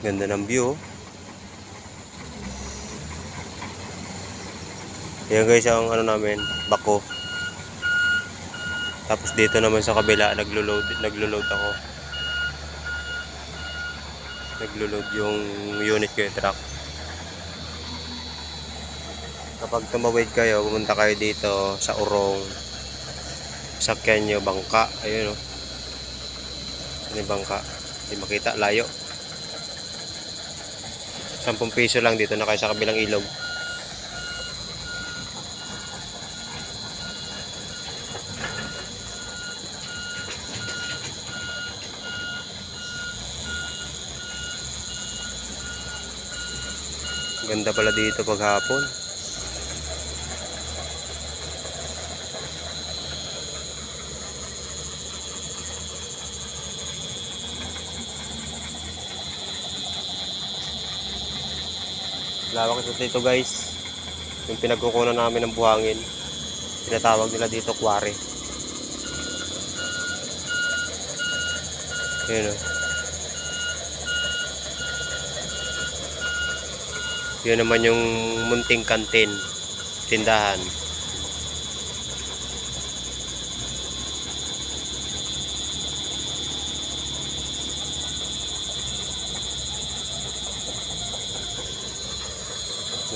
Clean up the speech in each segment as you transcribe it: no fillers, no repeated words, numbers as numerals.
Ganda ng view. Yan guys ang ano namin, bako. Tapos dito naman sa kabila naglo-load ako. Naglo-load yung unit ko, yung truck. Kapag tumawid kayo, pumunta kayo dito sa Urong. Sakyan nyo bangka. Ayun o. Ano yung bangka? Hindi makita, layo. 10 piso lang dito na kayo sa kabilang ilog. Ganda pala dito paghapon. Lawak ito dito guys. Yung pinagkukunan namin ng buhangin. Tinatawag nila dito quarry. Yun o. Yun naman yung munting kantin. Tindahan.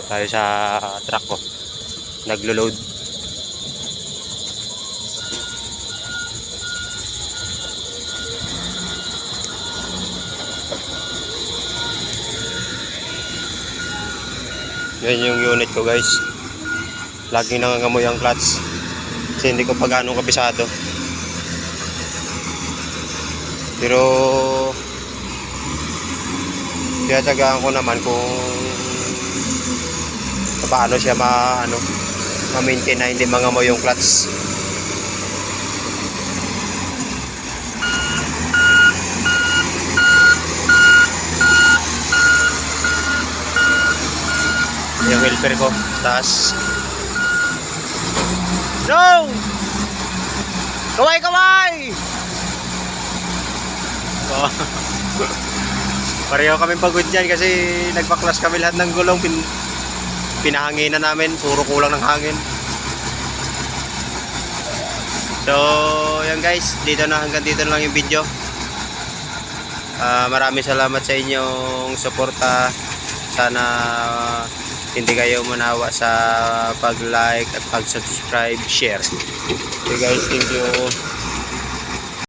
Tayo sa truck ko. Naglo-load. Yan yung unit ko guys. Laging nangangamoy ang clutch. Kasi hindi ko pa gaano kabisado. Pero tiyatsagaan ko naman kung paano siya ma-maintain na hindi mangamoy yung clutch. Yung helper ko taas. No! Kaway! Oh. Pareho kami pagod dyan kasi nagbaklas kami lahat ng gulong. Pinahanginan namin, puro kulang ng hangin. So, yan guys, hanggang dito na lang yung video. Maraming salamat sa inyong suporta. Sana hindi kayo manawa sa pag-like at pag-subscribe, share. Okay guys, thank you.